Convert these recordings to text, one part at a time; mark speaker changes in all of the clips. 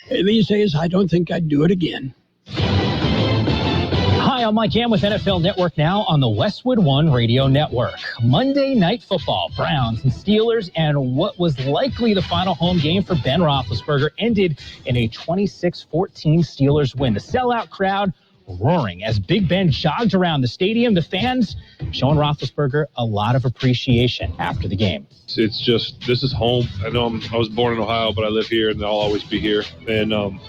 Speaker 1: These days, I don't think I'd do it again.
Speaker 2: Hi, I'm Mike Jam with NFL Network Now on the Westwood One Radio Network. Monday Night Football, Browns and Steelers, and what was likely the final home game for Ben Roethlisberger ended in a 26-14 Steelers win. The sellout crowd roaring as Big Ben jogged around the stadium. The fans showing Roethlisberger a lot of appreciation after the game.
Speaker 3: It's just, this is home. I know I was born in Ohio, but I live here and I'll always be here. And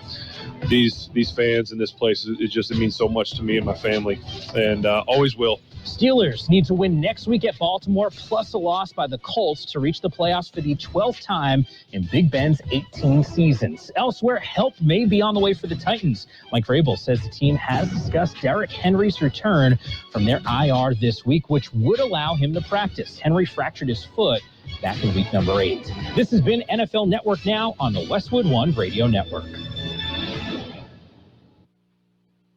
Speaker 3: these fans in this place, it means so much to me and my family, and always will.
Speaker 2: Steelers need to win next week at Baltimore, plus a loss by the Colts to reach the playoffs for the 12th time in Big Ben's 18 seasons. Elsewhere, help may be on the way for the Titans. Mike Vrabel says the team has discussed Derrick Henry's return from their IR this week, which would allow him to practice. Henry fractured his foot back in week number 8. This has been NFL Network Now on the Westwood One Radio Network.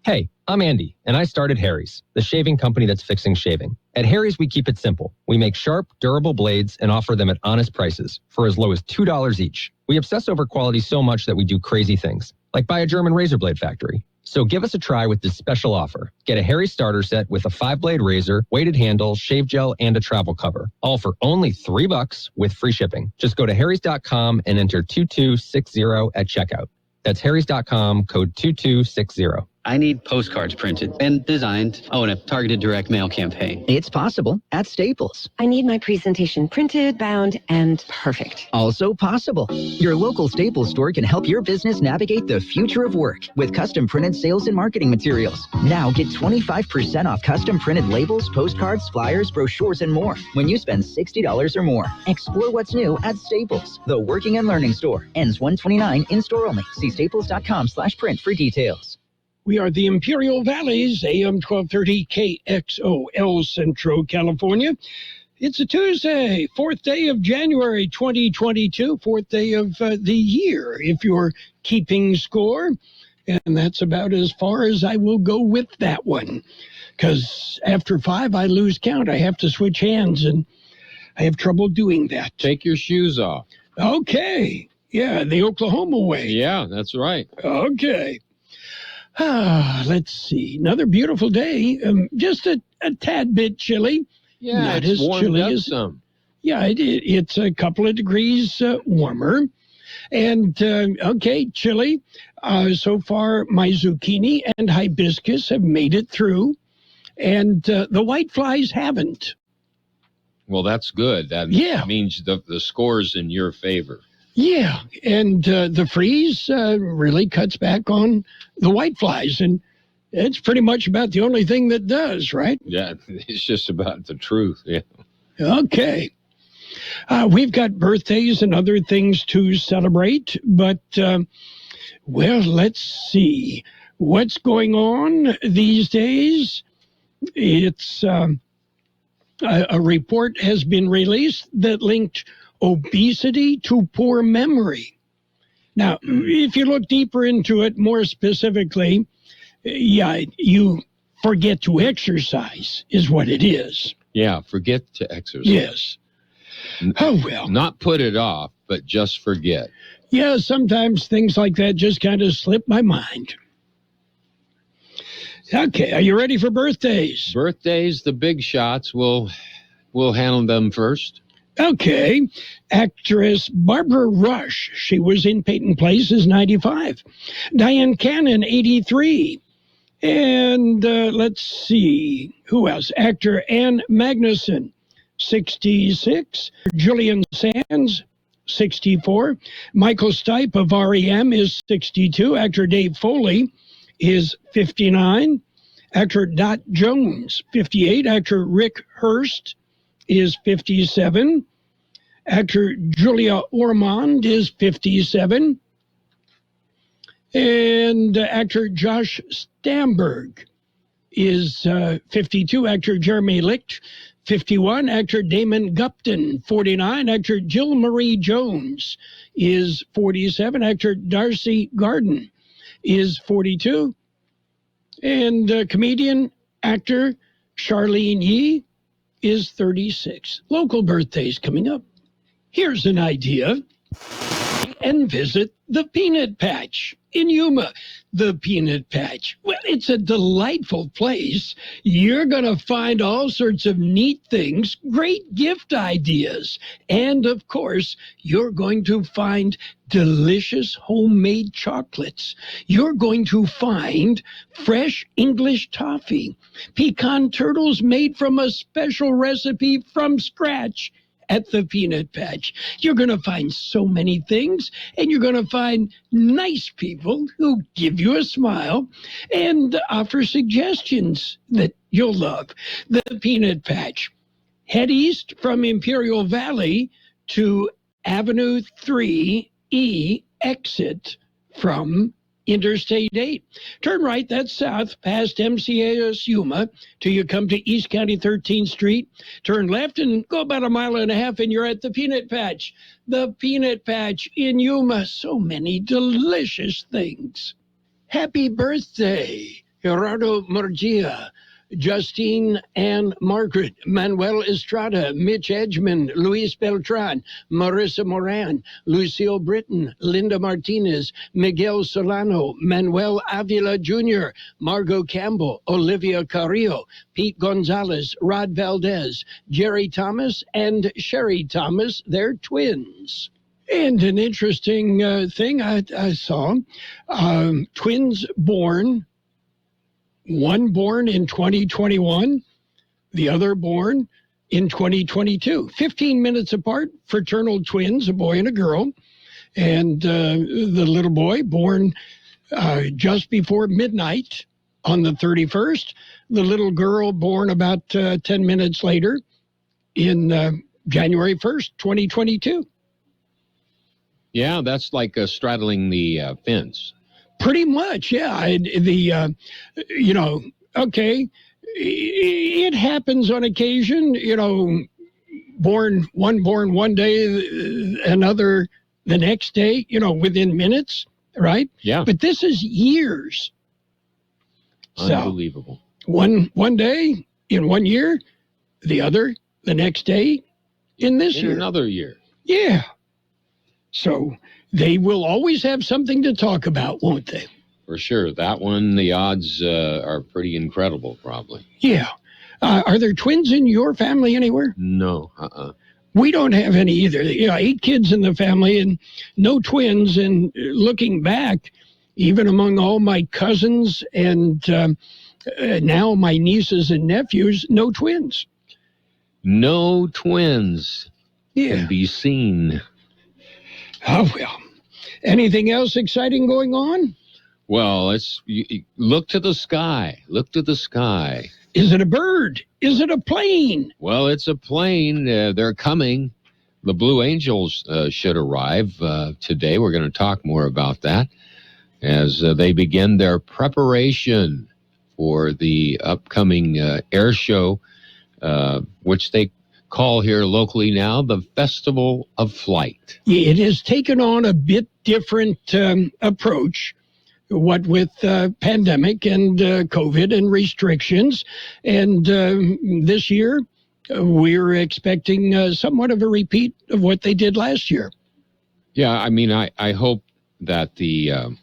Speaker 4: Hey, I'm Andy, and I started Harry's, the shaving company that's fixing shaving. At Harry's, we keep it simple. We make sharp, durable blades and offer them at honest prices for as low as $2 each. We obsess over quality so much that we do crazy things, like buy a German razor blade factory. So give us a try with this special offer. Get a Harry's starter set with a 5-blade razor, weighted handle, shave gel, and a travel cover. All for only $3 with free shipping. Just go to harrys.com and enter 2260 at checkout. That's harrys.com, code 2260.
Speaker 5: I need postcards printed and designed. Oh, and a targeted direct mail campaign.
Speaker 6: It's possible at Staples.
Speaker 7: I need my presentation printed, bound, and perfect.
Speaker 6: Also possible. Your local Staples store can help your business navigate the future of work with custom printed sales and marketing materials. Now get 25% off custom printed labels, postcards, flyers, brochures, and more when you spend $60 or more. Explore what's new at Staples, the working and learning store. Ends 1/29 in-store only. See staples.com/print for details.
Speaker 1: We are the Imperial Valleys, AM 1230 KXOL, Central California. It's a Tuesday, 4th day of January 2022, 4th day of the year, if you're keeping score. And that's about as far as I will go with that one. Because after 5, I lose count. I have to switch hands, and I have trouble doing that.
Speaker 8: Take your shoes off.
Speaker 1: Okay. Yeah, the Oklahoma way.
Speaker 8: Yeah, that's right.
Speaker 1: Okay. Let's see. Another beautiful day. Just a tad bit chilly.
Speaker 8: Yeah,
Speaker 1: not
Speaker 8: it's
Speaker 1: as
Speaker 8: warmed
Speaker 1: chilly
Speaker 8: up
Speaker 1: as
Speaker 8: some.
Speaker 1: Yeah, it's a couple of degrees warmer. And, okay, chilly. So far, my zucchini and hibiscus have made it through. And the whiteflies haven't.
Speaker 8: Well, that's good. That means the score's in your favor.
Speaker 1: Yeah, and the freeze really cuts back on the whiteflies, and it's pretty much about the only thing that does, right?
Speaker 8: Yeah, it's just about the truth, yeah.
Speaker 1: Okay. We've got birthdays and other things to celebrate, but, well, let's see. What's going on these days? It's a report has been released that linked obesity to poor memory. Now, if you look deeper into it, more specifically, you forget to exercise is what it is.
Speaker 8: Yeah, forget to exercise.
Speaker 1: Yes. Oh, well.
Speaker 8: Not put it off, but just forget.
Speaker 1: Yeah, sometimes things like that just kind of slip my mind. Okay, are you ready for birthdays?
Speaker 8: Birthdays, the big shots, we'll handle them first.
Speaker 1: Okay. Actress Barbara Rush, she was in Peyton Place, is 95. Diane Cannon, 83. And let's see, who else? Actor Ann Magnuson, 66. Julian Sands, 64. Michael Stipe of REM is 62. Actor Dave Foley is 59. Actor Dot Jones, 58. Actor Rick Hurst is 57. Actor Julia Ormond is 57. And actor Josh Stamberg is 52. Actor Jeremy Licht, 51. Actor Damon Gupton, 49. Actor Jill Marie Jones is 47. Actor Darcy Garden is 42. And comedian, actor Charlene Yee is 36. Local birthdays coming up. Here's an idea. and visit the Peanut Patch in Yuma. The Peanut Patch. Well, it's a delightful place. You're going to find all sorts of neat things, great gift ideas, and of course, you're going to find delicious homemade chocolates. You're going to find fresh English toffee, pecan turtles made from a special recipe from scratch at the Peanut Patch. You're going to find so many things, and you're going to find nice people who give you a smile and offer suggestions that you'll love. The Peanut Patch. Head east from Imperial Valley to Avenue 3E exit from Interstate 8. Turn right, that's south, past MCAS Yuma, till you come to East County 13th Street. Turn left and go about 1.5 miles, and you're at the Peanut Patch. The Peanut Patch in Yuma. So many delicious things. Happy birthday, Gerardo Murgia, Justine Ann Margaret, Manuel Estrada, Mitch Edgman, Luis Beltran, Marissa Moran, Lucille Britton, Linda Martinez, Miguel Solano, Manuel Avila Jr., Margot Campbell, Olivia Carrillo, Pete Gonzalez, Rod Valdez, Jerry Thomas, and Sherry Thomas. They're twins. And an interesting thing I saw, twins born, one born in 2021, the other born in 2022. 15 minutes apart, fraternal twins, a boy and a girl. And the little boy born just before midnight on the 31st. The little girl born about 10 minutes later in January 1st, 2022.
Speaker 8: Yeah, that's like straddling the fence.
Speaker 1: Pretty much, yeah. Okay, it happens on occasion, born one day, another the next day, within minutes, right?
Speaker 8: Yeah.
Speaker 1: But this is years.
Speaker 8: Unbelievable.
Speaker 1: So, one day in 1 year, the other the next day in this year.
Speaker 8: Another year.
Speaker 1: Yeah. So they will always have something to talk about, won't they?
Speaker 8: For sure. That one, the odds are pretty incredible, probably.
Speaker 1: Yeah. Are there twins in your family anywhere?
Speaker 8: No.
Speaker 1: We don't have any either. 8 kids in the family and no twins. And looking back, even among all my cousins and now my nieces and nephews, no twins.
Speaker 8: No twins can be seen.
Speaker 1: Oh, well. Anything else exciting going on?
Speaker 8: Well, look to the sky. Look to the sky.
Speaker 1: Is it a bird? Is it a plane?
Speaker 8: Well, it's a plane. They're coming. The Blue Angels should arrive today. We're going to talk more about that as they begin their preparation for the upcoming air show, which they call here locally now the Festival of Flight.
Speaker 1: It has taken on a bit different approach, what with pandemic and COVID and restrictions. And this year, we're expecting somewhat of a repeat of what they did last year.
Speaker 8: Yeah, I mean, I hope that the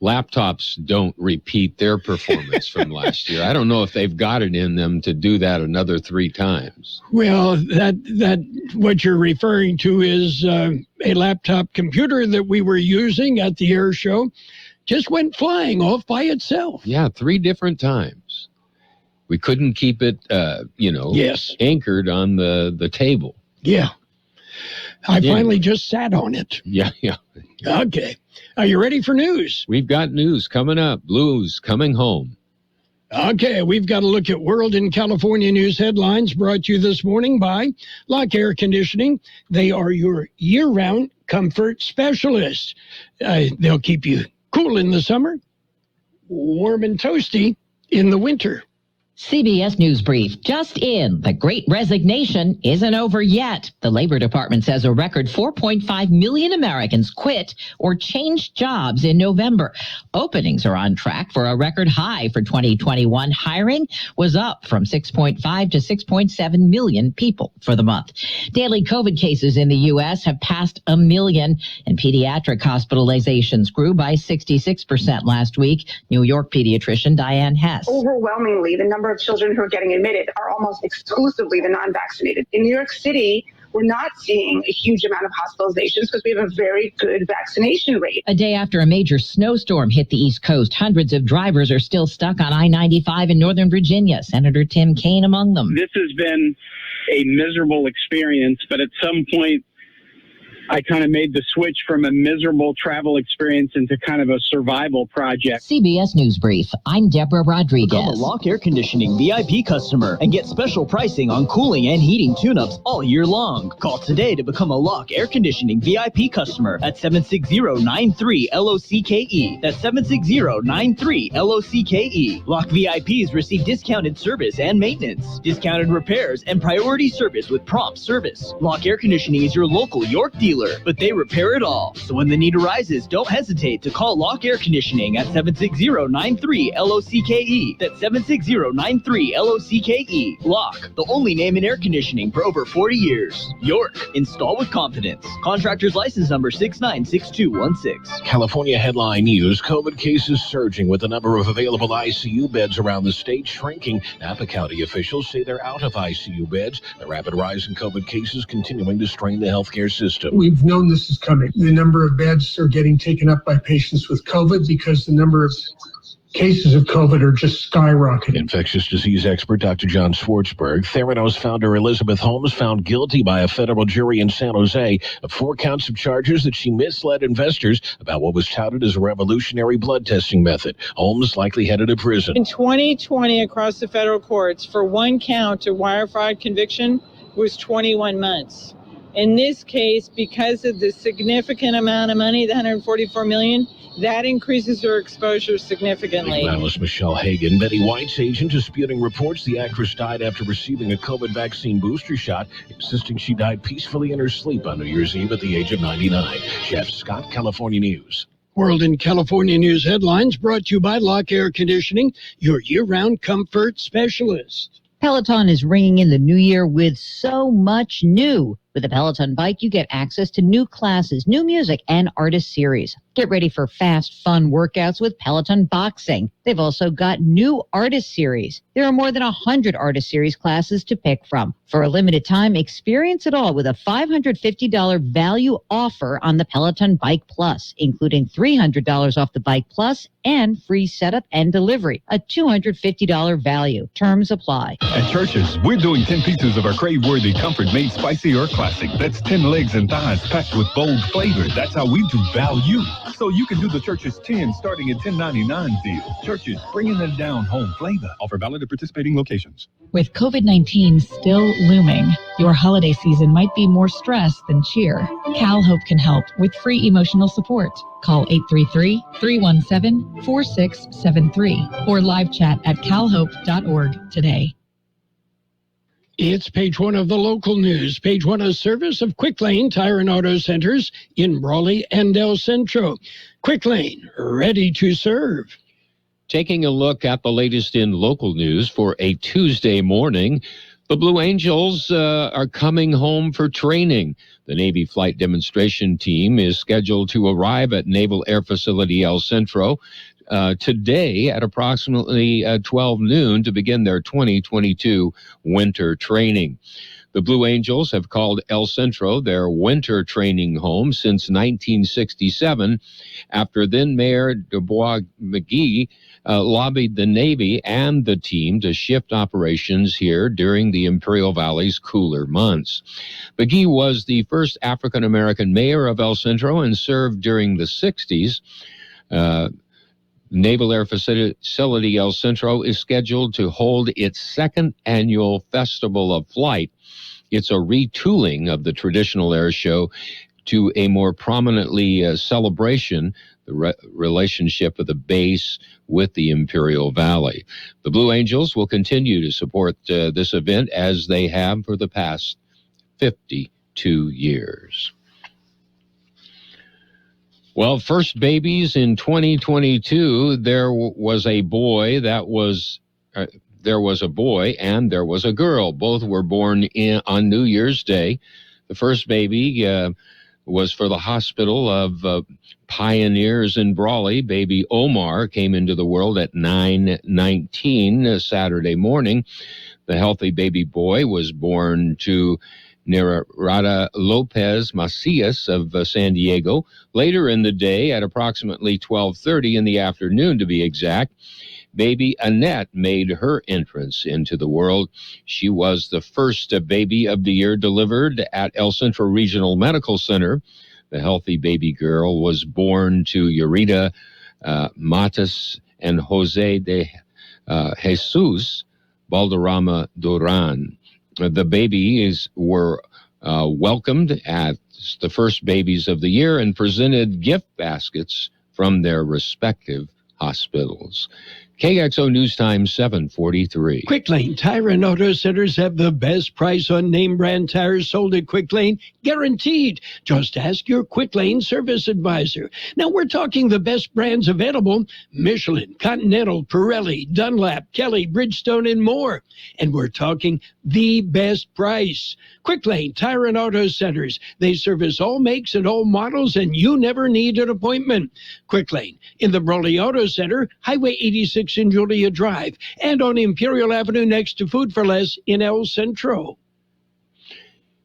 Speaker 8: laptops don't repeat their performance from last year. I don't know if they've got it in them to do that another 3 times.
Speaker 1: Well, that what you're referring to is a laptop computer that we were using at the air show just went flying off by itself.
Speaker 8: Yeah, 3 different times. We couldn't keep it, anchored on the table.
Speaker 1: Yeah. I finally just sat on it.
Speaker 8: Yeah.
Speaker 1: Okay. Are you ready for news?
Speaker 8: We've got news coming up. Blues coming home.
Speaker 1: Okay, we've got to look at World and California news headlines brought to you this morning by Lock Air Conditioning. They are your year-round comfort specialists. They'll keep you cool in the summer, warm and toasty in the winter.
Speaker 9: CBS News Brief. Just in, the Great Resignation isn't over yet. The Labor Department says a record 4.5 million Americans quit or changed jobs in November. Openings are on track for a record high for 2021. Hiring was up from 6.5 to 6.7 million people for the month. Daily COVID cases in the U.S. have passed 1 million, and pediatric hospitalizations grew by 66% last week. New York pediatrician Diane Hess.
Speaker 10: Overwhelmingly, the number of children who are getting admitted are almost exclusively the non-vaccinated. In New York City, we're not seeing a huge amount of hospitalizations because we have a very good vaccination rate.
Speaker 9: A day after a major snowstorm hit the East Coast, hundreds of drivers are still stuck on I-95 in Northern Virginia. Senator Tim Kaine among them.
Speaker 11: This has been a miserable experience, but at some point, I kind of made the switch from a miserable travel experience into kind of a survival project.
Speaker 9: CBS News Brief. I'm Deborah Rodriguez.
Speaker 12: Become a Lock Air Conditioning VIP customer and get special pricing on cooling and heating tune-ups all year long. Call today to become a Lock Air Conditioning VIP customer at 760-93-LOCKE. That's 760-93-LOCKE. Lock VIPs receive discounted service and maintenance, discounted repairs, and priority service with prompt service. Lock Air Conditioning is your local York dealer, but they repair it all. So when the need arises, don't hesitate to call Lock Air Conditioning at 760-93-LOCKE. That's 760-93-LOCKE. Lock, the only name in air conditioning for over 40 years. York, install with confidence. Contractor's license number 696216.
Speaker 13: California headline news: COVID cases surging with the number of available ICU beds around the state shrinking. Napa County officials say they're out of ICU beds. The rapid rise in COVID cases continuing to strain the healthcare system.
Speaker 14: We've known this is coming. The number of beds are getting taken up by patients with COVID because the number of cases of COVID are just skyrocketing.
Speaker 13: Infectious disease expert Dr. John Schwartzberg. Theranos founder Elizabeth Holmes found guilty by a federal jury in San Jose of 4 counts of charges that she misled investors about what was touted as a revolutionary blood testing method. Holmes likely headed to prison.
Speaker 15: In 2020, across the federal courts, for 1 count of wire fraud conviction was 21 months. In this case, because of the significant amount of money, the $144 million, that increases her exposure significantly.
Speaker 13: Legal analyst Michelle Hagan. Betty White's agent disputing reports the actress died after receiving a COVID vaccine booster shot, insisting she died peacefully in her sleep on New Year's Eve at the age of 99. Jeff Scott, California News.
Speaker 1: World and California News headlines brought to you by Lock Air Conditioning, your year-round comfort specialist.
Speaker 9: Peloton is ringing in the new year with so much new. With a Peloton bike, you get access to new classes, new music, and artist series. Get ready for fast, fun workouts with Peloton Boxing. They've also got new artist series. There are more than 100 artist series classes to pick from. For a limited time, experience it all with a $550 value offer on the Peloton Bike Plus, including $300 off the Bike Plus and free setup and delivery. A $250 value. Terms apply.
Speaker 16: At Church's, we're doing 10 pieces of our crave-worthy comfort-made spicy or classic. That's 10 legs and thighs packed with bold flavor. That's how we do value. So you can do the Church's 10 starting at $10.99 deal. Church's, bringing it down home flavor. Offer valid at participating locations.
Speaker 17: With COVID-19 still looming, your holiday season might be more stress than cheer. CalHope can help with free emotional support. Call 833-317-4673 or live chat at calhope.org today.
Speaker 1: It's page 1 of the local news. Page 1 of service of Quick Lane Tire and Auto Centers in Brawley and El Centro. Quick Lane, ready to serve.
Speaker 8: Taking a look at the latest in local news for a Tuesday morning, the Blue Angels are coming home for training. The Navy Flight Demonstration Team is scheduled to arrive at Naval Air Facility El Centro today at approximately 12 noon to begin their 2022 winter training. The Blue Angels have called El Centro their winter training home since 1967, after then Mayor Dubois McGee lobbied the Navy and the team to shift operations here during the Imperial Valley's cooler months. McGee was the first African-American mayor of El Centro and served during the 60s. Naval Air Facility El Centro is scheduled to hold its second annual Festival of Flight. It's a retooling of the traditional air show to a more prominently celebration the relationship of the base with the Imperial Valley. The Blue Angels will continue to support this event as they have for the past 52 years. Well, first babies in 2022, there was a boy and there was a girl. Both were born on New Year's Day. The first baby was for the Hospital of Pioneers in Brawley. Baby Omar came into the world at 9:19 Saturday morning. The healthy baby boy was born to Nerada Lopez Macias of San Diego. Later in the day, at approximately 12:30 in the afternoon to be exact, baby Annette made her entrance into the world. She was the first baby of the year delivered at El Centro Regional Medical Center. The healthy baby girl was born to Eureka Matas and Jose de Jesus Balderrama Duran. The babies were welcomed at the first babies of the year and presented gift baskets from their respective hospitals. KXO News Time 7:43.
Speaker 1: Quick Lane Tire and Auto Centers have the best price on name brand tires sold at Quick Lane, guaranteed. Just ask your Quick Lane service advisor. Now we're talking the best brands available: Michelin, Continental, Pirelli, Dunlap, Kelly, Bridgestone, and more. And we're talking the best price. Quick Lane Tire and Auto Centers. They service all makes and all models, and you never need an appointment. Quick Lane in the Brawley Auto Center, Highway 86 in Julia Drive, and on Imperial Avenue next to Food for Less in El Centro.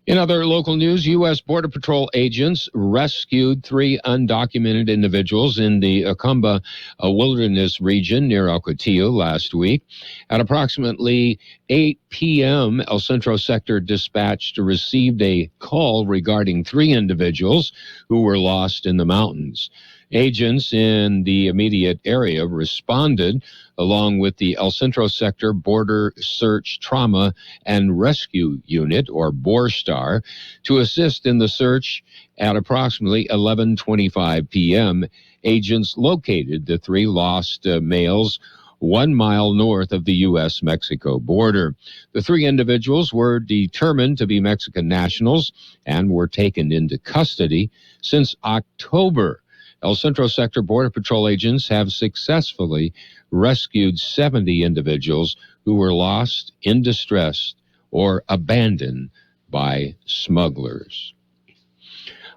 Speaker 8: In other local news, U.S. Border Patrol agents rescued 3 undocumented individuals in the Acamba Wilderness region near El Cotillo last week. At approximately 8 p.m., El Centro Sector Dispatch received a call regarding 3 individuals who were lost in the mountains. Agents in the immediate area responded along with the El Centro Sector Border Search Trauma and Rescue Unit, or BORSTAR, to assist in the search. At approximately 11:25 p.m., agents located the 3 lost males 1 mile north of the U.S.-Mexico border. The 3 individuals were determined to be Mexican nationals and were taken into custody since October. El Centro Sector Border Patrol agents have successfully rescued 70 individuals who were lost, in distress, or abandoned by smugglers.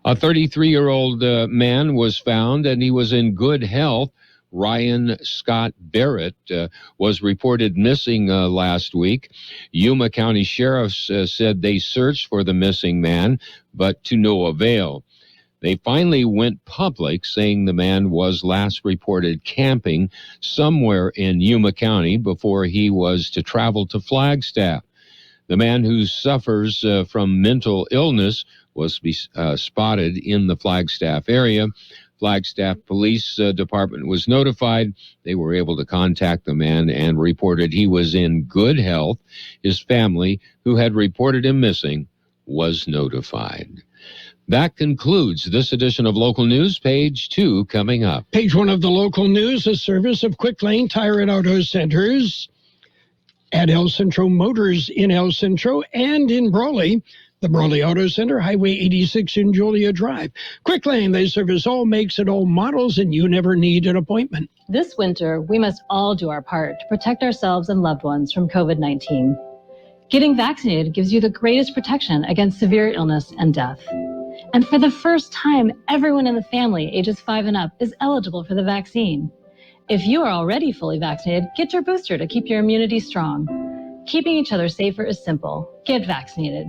Speaker 8: A 33-year-old man was found, and he was in good health. Ryan Scott Barrett was reported missing last week. Yuma County sheriffs said they searched for the missing man, but to no avail. They finally went public, saying the man was last reported camping somewhere in Yuma County before he was to travel to Flagstaff. The man who suffers from mental illness was spotted in the Flagstaff area. Flagstaff Police Department was notified. They were able to contact the man and reported he was in good health. His family, who had reported him missing, was notified. That concludes this edition of Local News. Page 2 coming up.
Speaker 1: Page 1 of the local news, a service of Quick Lane Tire and Auto Centers at El Centro Motors in El Centro and in Brawley. The Brawley Auto Center, Highway 86 in Julia Drive. Quick Lane, they service all makes and all models, and you never need an appointment.
Speaker 18: This winter, we must all do our part to protect ourselves and loved ones from COVID-19. Getting vaccinated gives you the greatest protection against severe illness and death. And for the first time, everyone in the family ages 5 and up is eligible for the vaccine. If you are already fully vaccinated, get your booster to keep your immunity strong. Keeping each other safer is simple. Get vaccinated.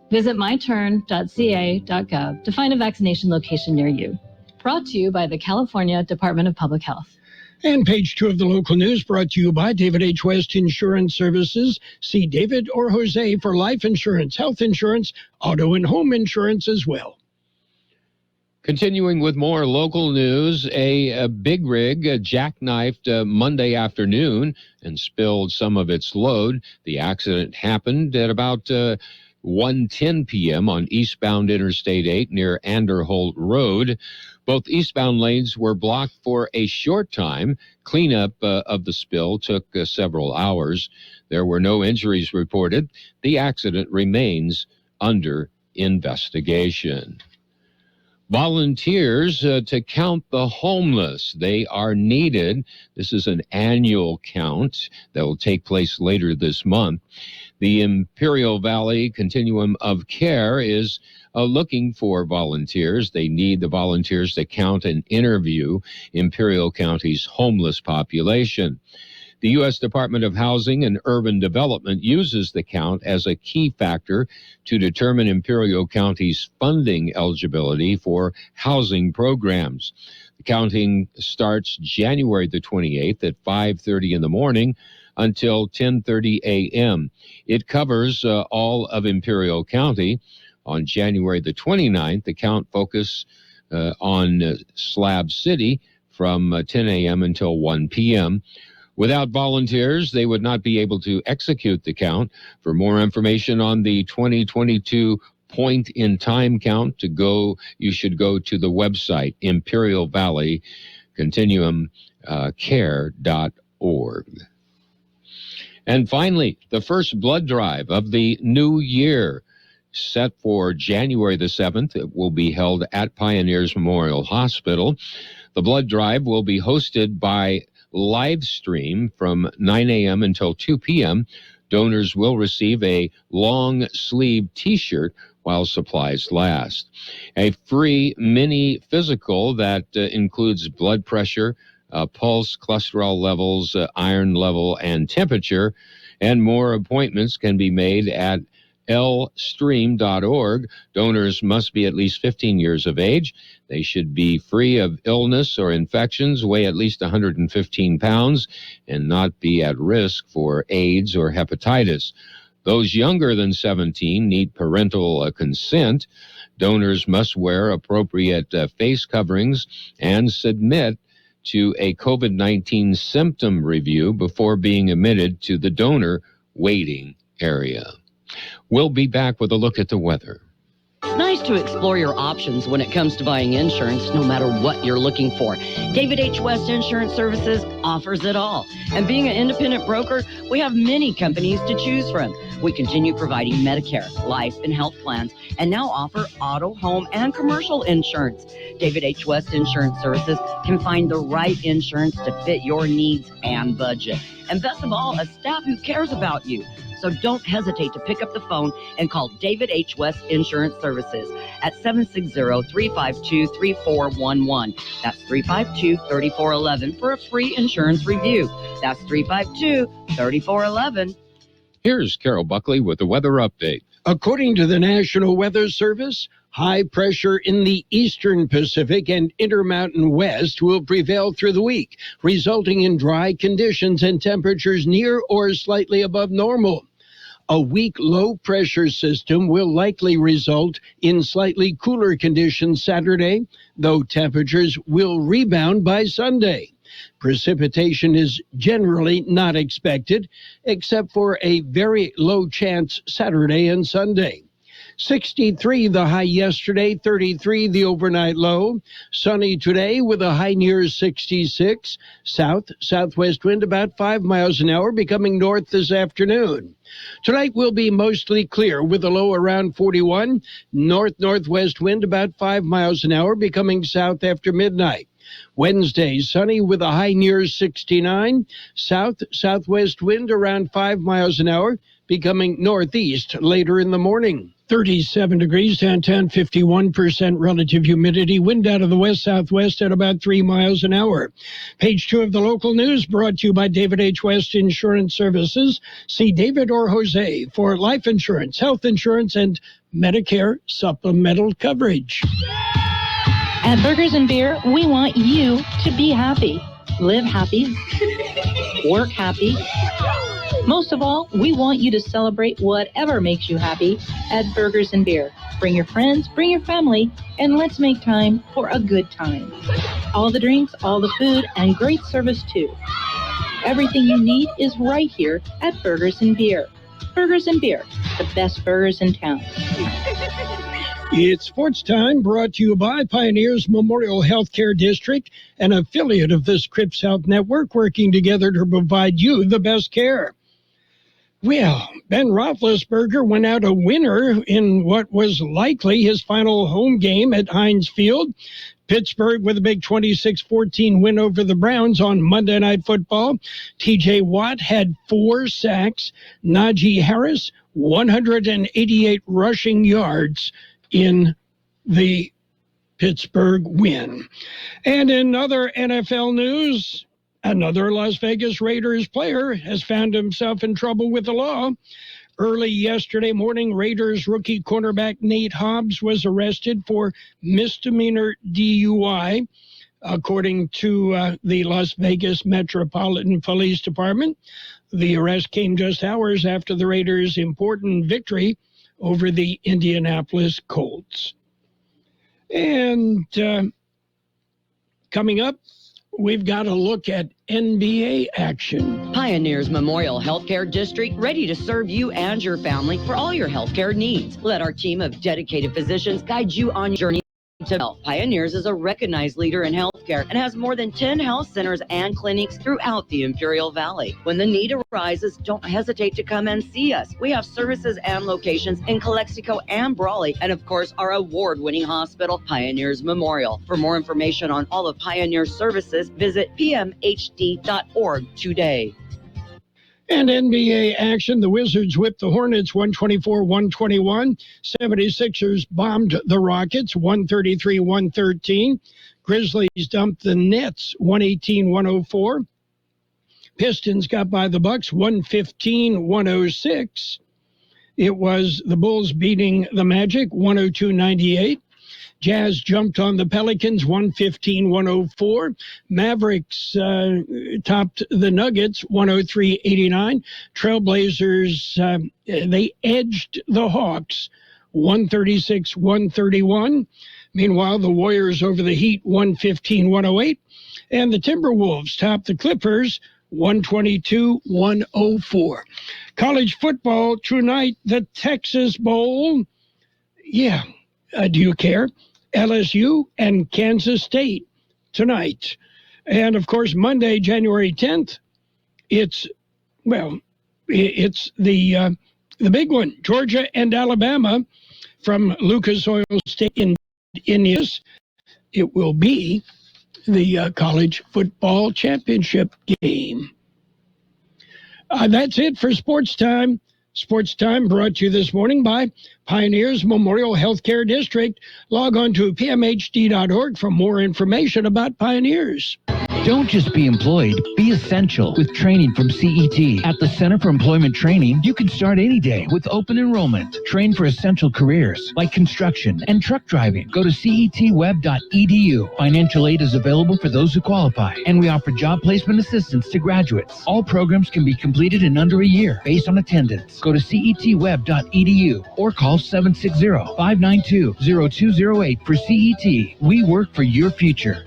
Speaker 18: Visit myturn.ca.gov to find a vaccination location near you. Brought to you by the California Department of Public Health.
Speaker 1: And page 2 of the local news brought to you by David H. West Insurance Services. See David or Jose for life insurance, health insurance, auto and home insurance as well.
Speaker 8: Continuing with more local news, a big rig jackknifed Monday afternoon and spilled some of its load. The accident happened at about 1:10 p.m. on eastbound Interstate 8 near Anderholt Road. Both eastbound lanes were blocked for a short time. Cleanup of the spill took several hours. There were no injuries reported. The accident remains under investigation. Volunteers to count the homeless. They are needed. This is an annual count that will take place later this month. The Imperial Valley Continuum of Care is looking for volunteers. They need the volunteers to count and interview Imperial County's homeless population. The U.S. Department of Housing and Urban Development uses the count as a key factor to determine Imperial County's funding eligibility for housing programs. The counting starts January the 28th at 5:30 in the morning until 10:30 a.m. It covers all of Imperial County. On January the 29th, the count focus on Slab City from 10 a.m. until 1 p.m. Without volunteers, they would not be able to execute the count. For more information on the 2022 point-in-time count, you should go to the website, Imperial Valley Continuum Care.org. And finally, the first blood drive of the new year, set for January the 7th. It will be held at Pioneers Memorial Hospital. The blood drive will be hosted by live stream from 9 a.m. until 2 p.m. Donors will receive a long sleeve T-shirt while supplies last. A free mini physical that includes blood pressure, pulse, cholesterol levels, iron level, and temperature, and more appointments can be made at lstream.org. Donors must be at least 15 years of age. They should be free of illness or infections, weigh at least 115 pounds, and not be at risk for AIDS or hepatitis. Those younger than 17 need parental consent. Donors must wear appropriate face coverings and submit to a COVID-19 symptom review before being admitted to the donor waiting area. We'll be back with a look at the weather.
Speaker 19: It's nice to explore your options when it comes to buying insurance, no matter what you're looking for. David H. West Insurance Services offers it all. And being an independent broker, we have many companies to choose from. We continue providing Medicare, life, and health plans, and now offer auto, home, and commercial insurance. David H. West Insurance Services can find the right insurance to fit your needs and budget. And best of all, a staff who cares about you. So don't hesitate to pick up the phone and call David H. West Insurance Services at 760-352-3411. That's 352-3411 for a free insurance review. That's 352-3411.
Speaker 8: Here's Carol Buckley with the weather update.
Speaker 1: According to the National Weather Service, high pressure in the eastern Pacific and Intermountain West will prevail through the week, resulting in dry conditions and temperatures near or slightly above normal. A weak low-pressure system will likely result in slightly cooler conditions Saturday, though temperatures will rebound by Sunday. Precipitation is generally not expected, except for a very low chance Saturday and Sunday. 63 the high yesterday, 33 the overnight low. Sunny today with a high near 66. Southwest wind about 5 miles an hour, becoming north this afternoon. Tonight will be mostly clear with a low around 41. Northwest wind about 5 miles an hour, becoming south after midnight. Wednesday, sunny with a high near 69. Southwest wind around 5 miles an hour, becoming northeast later in the morning. 37 degrees downtown, 51% relative humidity, wind out of the west-southwest at about 3 miles an hour. Page 2 of the local news brought to you by David H. West Insurance Services. See David or Jose for life insurance, health insurance, and Medicare supplemental coverage.
Speaker 17: At Burgers and Beer, we want you to be happy, live happy, work happy. Most of all, we want you to celebrate whatever makes you happy at Burgers and Beer. Bring your friends, bring your family, and let's make time for a good time. All the drinks, all the food, and great service too. Everything you need is right here at Burgers and Beer. Burgers and Beer, the best burgers in town.
Speaker 1: It's Sports Time, brought to you by Pioneers Memorial Healthcare District, an affiliate of the Scripps Health Network, working together to provide you the best care. Well, Ben Roethlisberger went out a winner in what was likely his final home game at Heinz Field. Pittsburgh with a big 26-14 win over the Browns on Monday Night Football. T.J. Watt had 4 sacks. Najee Harris, 188 rushing yards in the Pittsburgh win. And in other NFL news, another Las Vegas Raiders player has found himself in trouble with the law. Early yesterday morning, Raiders rookie cornerback Nate Hobbs was arrested for misdemeanor DUI, according to the Las Vegas Metropolitan Police Department. The arrest came just hours after the Raiders' important victory over the Indianapolis Colts. And coming up, we've got a look at NBA action.
Speaker 19: Pioneers Memorial Healthcare District, ready to serve you and your family for all your healthcare needs. Let our team of dedicated physicians guide you on your journey to health. Pioneers is a recognized leader in healthcare and has more than 10 health centers and clinics throughout the Imperial Valley. When the need arises, don't hesitate to come and see us. We have services and locations in Calexico and Brawley, and of course, our award-winning hospital, Pioneers Memorial. For more information on all of Pioneers services, visit pmhd.org today.
Speaker 1: And NBA action, the Wizards whipped the Hornets 124-121. 76ers bombed the Rockets 133-113. Grizzlies dumped the Nets 118-104. Pistons got by the Bucks 115-106. It was the Bulls beating the Magic 102-98. Jazz jumped on the Pelicans 115-104. Mavericks topped the Nuggets 103-89. Trailblazers, they edged the Hawks 136-131. Meanwhile, the Warriors over the Heat 115-108. And the Timberwolves topped the Clippers 122-104. College football tonight, the Texas Bowl. Yeah, do you care? LSU and Kansas State tonight. And, of course, Monday, January 10th, it's the big one, Georgia and Alabama from Lucas Oil State in Indianapolis. It will be the college football championship game. That's it for Sports Time. Sports Time brought to you this morning by Pioneers Memorial Healthcare District. Log on to pmhd.org for more information about Pioneers.
Speaker 20: Don't just be employed, be essential with training from CET. At the Center for Employment Training, you can start any day with open enrollment. Train for essential careers like construction and truck driving. Go to cetweb.edu. Financial aid is available for those who qualify, and we offer job placement assistance to graduates. All programs can be completed in under a year based on attendance. Go to cetweb.edu or call 760-592-0208 for CET. We work for your future.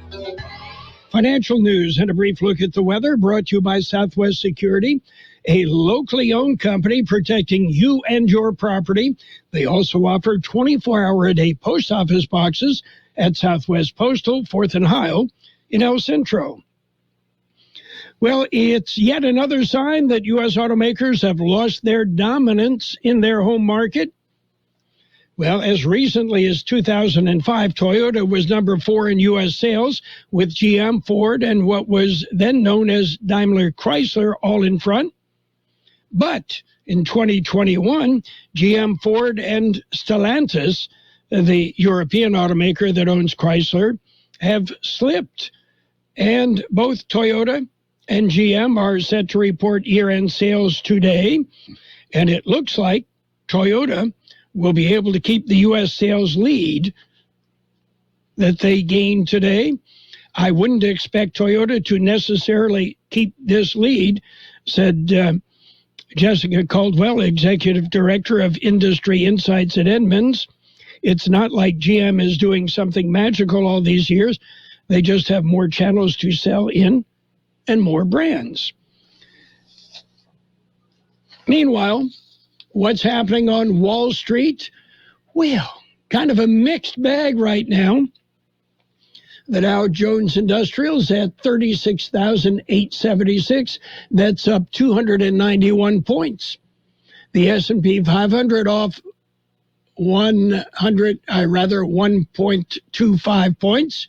Speaker 1: Financial news and a brief look at the weather brought to you by Southwest Security, a locally owned company protecting you and your property. They also offer 24-hour-a-day post office boxes at Southwest Postal, 4th and Heil in El Centro. Well, it's yet another sign that U.S. automakers have lost their dominance in their home market. Well, as recently as 2005, Toyota was number 4 in U.S. sales, with GM, Ford, and what was then known as Daimler Chrysler all in front. But in 2021, GM, Ford, and Stellantis, the European automaker that owns Chrysler, have slipped. And both Toyota and GM are set to report year-end sales today. And it looks like Toyota will be able to keep the U.S. sales lead that they gained today. I wouldn't expect Toyota to necessarily keep this lead, said Jessica Caldwell, Executive Director of Industry Insights at Edmunds. It's not like GM is doing something magical all these years. They just have more channels to sell in and more brands. Meanwhile, What's happening on Wall Street? Well, kind of a mixed bag right now. The Dow Jones Industrial's at 36,876. That's up 291 points. The S&P 500 off 1.25 points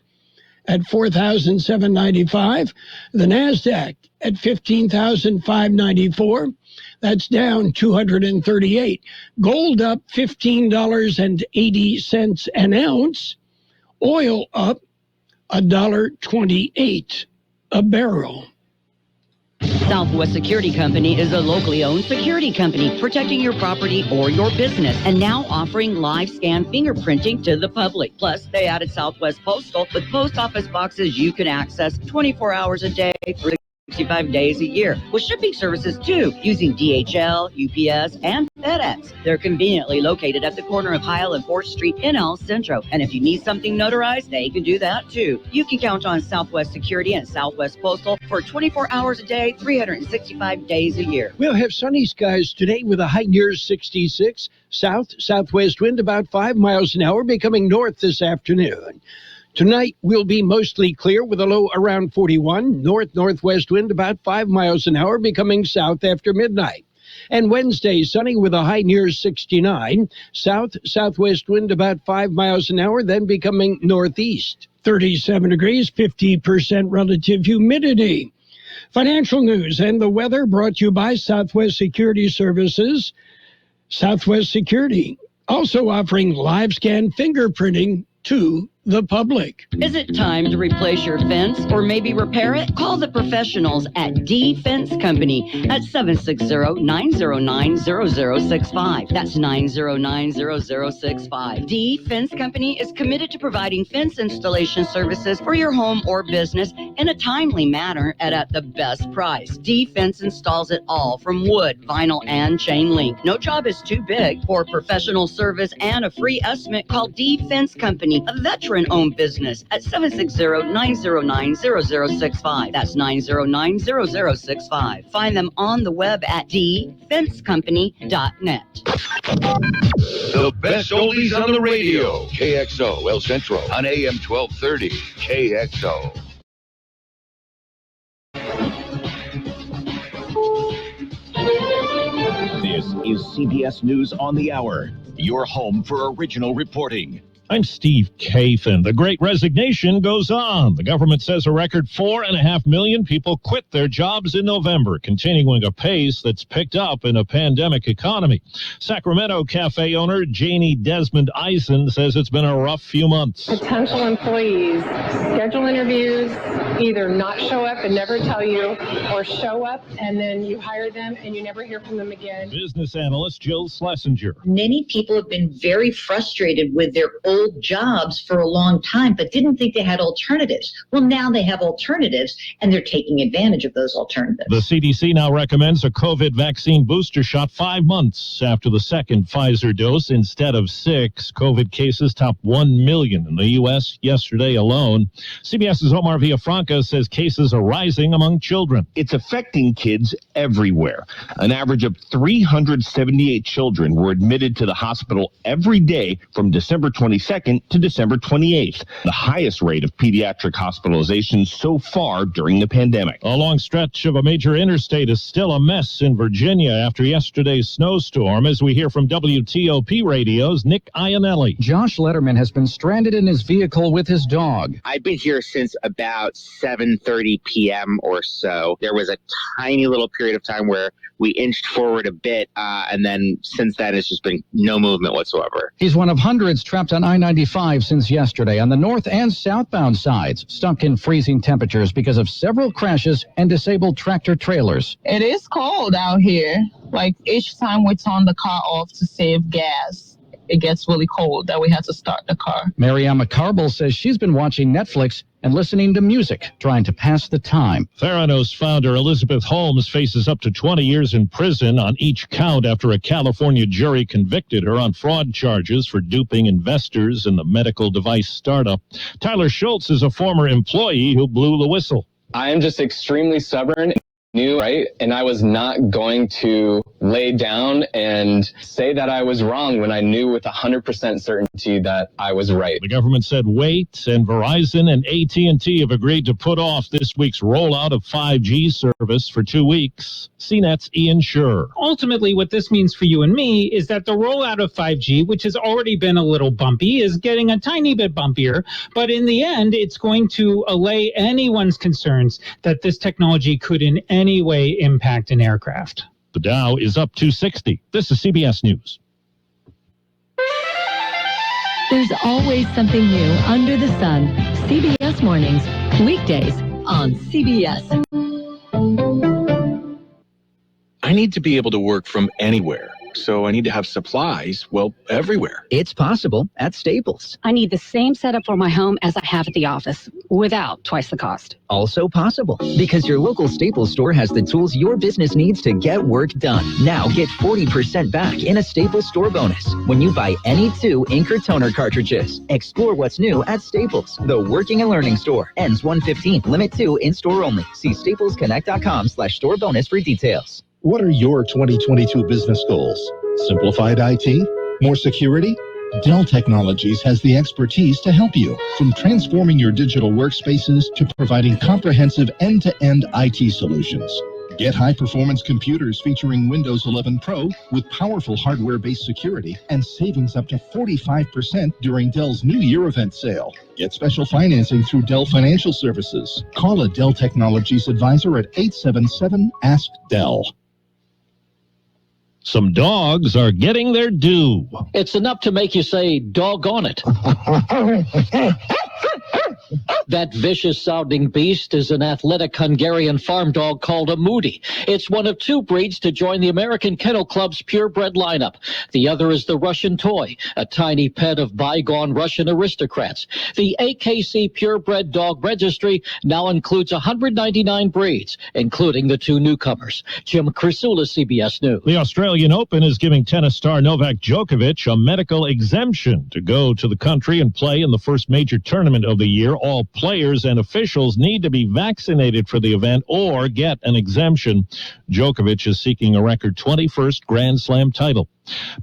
Speaker 1: at 4,795. The NASDAQ at 15,594. That's down 238. Gold up $15.80 an ounce. Oil up $1.28 a barrel.
Speaker 19: Southwest Security Company is a locally owned security company protecting your property or your business and now offering live scan fingerprinting to the public. Plus, they added Southwest Postal with post office boxes you can access 24 hours a day, 365 days a year, with shipping services too, using DHL, UPS, and FedEx. They're conveniently located at the corner of Heil and 4th Street in El Centro. And if you need something notarized, they can do that too. You can count on Southwest Security and Southwest Postal for 24 hours a day, 365 days a year.
Speaker 1: We'll have sunny skies today with a high near 66. Southwest wind about 5 miles an hour, becoming north this afternoon. Tonight will be mostly clear with a low around 41. North-northwest wind about 5 miles an hour, becoming south after midnight. And Wednesday, sunny with a high near 69. South-southwest wind about 5 miles an hour, then becoming northeast. 37 degrees, 50% relative humidity. Financial news and the weather brought to you by Southwest Security Services. Southwest Security also offering live scan fingerprinting to the public.
Speaker 19: Is it time to replace your fence or maybe repair it? Call the professionals at D Fence Company at 760-909-0065. That's 909-0065. D Fence Company is committed to providing fence installation services for your home or business in a timely manner and at the best price. D Fence installs it all from wood, vinyl, and chain link. No job is too big. For professional service and a free estimate, call D Fence Company, a veteran-owned business, at 760-909-0065. That's 909-0065. Find them on the web at dfencecompany.net.
Speaker 21: The best oldies on the radio. KXO El Centro on AM 1230. KXO.
Speaker 22: This is CBS News on the Hour, your home for original reporting.
Speaker 23: I'm Steve Kathan. The Great Resignation goes on. The government says a record 4.5 million people quit their jobs in November, continuing a pace that's picked up in a pandemic economy. Sacramento cafe owner Janie Desmond Eisen says it's been a rough few months.
Speaker 24: Potential employees schedule interviews, either not show up and never tell you, or show up and then you hire them and you never hear from them again.
Speaker 23: Business analyst Jill Schlesinger.
Speaker 25: Many people have been very frustrated with their old jobs for a long time, but didn't think they had alternatives. Well, now they have alternatives, and they're taking advantage of those alternatives.
Speaker 23: The CDC now recommends a COVID vaccine booster shot 5 months after the second Pfizer dose instead of 6. COVID cases topped 1 million in the U.S. yesterday alone. CBS's Omar Villafranca says cases are rising among children.
Speaker 26: It's affecting kids everywhere. An average of 378 children were admitted to the hospital every day from December 22nd to December 28th, the highest rate of pediatric hospitalizations so far during the pandemic.
Speaker 23: A long stretch of a major interstate is still a mess in Virginia after yesterday's snowstorm, as we hear from WTOP Radio's Nick Ionelli.
Speaker 27: Josh Letterman has been stranded in his vehicle with his dog.
Speaker 28: I've been here since about 7:30 p.m. or so. There was a tiny little period of time where we inched forward a bit, and then since then it's just been no movement whatsoever.
Speaker 27: He's one of hundreds trapped on I-95 since yesterday on the north and southbound sides, stuck in freezing temperatures because of several crashes and disabled tractor trailers.
Speaker 29: It is cold out here. Like each time we turn the car off to save gas, it gets really cold that we have to start the car.
Speaker 27: Mariama Carbel says she's been watching Netflix and listening to music, trying to pass the time.
Speaker 23: Theranos founder Elizabeth Holmes faces up to 20 years in prison on each count after a California jury convicted her on fraud charges for duping investors in the medical device startup. Tyler Schultz is a former employee who blew the whistle.
Speaker 30: I am just extremely stubborn.
Speaker 2: knew, right? And I was not going to lay down and say that I was wrong when I knew with 100% certainty that I was right.
Speaker 23: The government said wait, and Verizon and AT&T have agreed to put off this week's rollout of 5G service for 2 weeks. CNET's Ian Scher.
Speaker 3: Ultimately, what this means for you and me is that the rollout of 5G, which has already been a little bumpy, is getting a tiny bit bumpier. But in the end, it's going to allay anyone's concerns that this technology could in any way impact an aircraft.
Speaker 23: The Dow is up 260. This is CBS News.
Speaker 4: There's always something new under the sun. CBS Mornings, weekdays on CBS.
Speaker 5: I need to be able to work from anywhere, so I need to have supplies, well, everywhere.
Speaker 6: It's possible at Staples.
Speaker 7: I need the same setup for my home as I have at the office, without twice the cost.
Speaker 6: Also possible, because your local Staples store has the tools your business needs to get work done. Now get 40% back in a Staples store bonus when you buy any 2 ink or toner cartridges. Explore what's new at Staples, the working and learning store. Ends 1/15, limit 2 in-store only. See staplesconnect.com/store bonus for details.
Speaker 10: What are your 2022 business goals? Simplified IT? More security? Dell Technologies has the expertise to help you, from transforming your digital workspaces to providing comprehensive end-to-end IT solutions. Get high-performance computers featuring Windows 11 Pro with powerful hardware-based security and savings up to 45% during Dell's New Year event sale. Get special financing through Dell Financial Services. Call a Dell Technologies advisor at 877-ASK-DELL.
Speaker 23: Some dogs are getting their due.
Speaker 11: It's enough to make you say, doggone it. That vicious-sounding beast is an athletic Hungarian farm dog called a Moody. It's one of 2 breeds to join the American Kennel Club's purebred lineup. The other is the Russian Toy, a tiny pet of bygone Russian aristocrats. The AKC Purebred Dog Registry now includes 199 breeds, including the 2 newcomers. Jim Crisula, CBS News.
Speaker 23: The Australian Open is giving tennis star Novak Djokovic a medical exemption to go to the country and play in the first major tournament of the year. All players and officials need to be vaccinated for the event or get an exemption. Djokovic is seeking a record 21st Grand Slam title.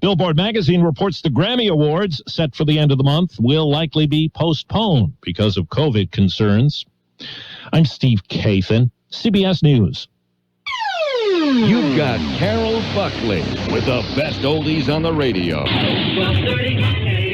Speaker 23: Billboard magazine reports the Grammy Awards, set for the end of the month, will likely be postponed because of COVID concerns. I'm Steve Kathan, CBS News.
Speaker 21: You've got Carroll Buckley with the best oldies on the radio. 1230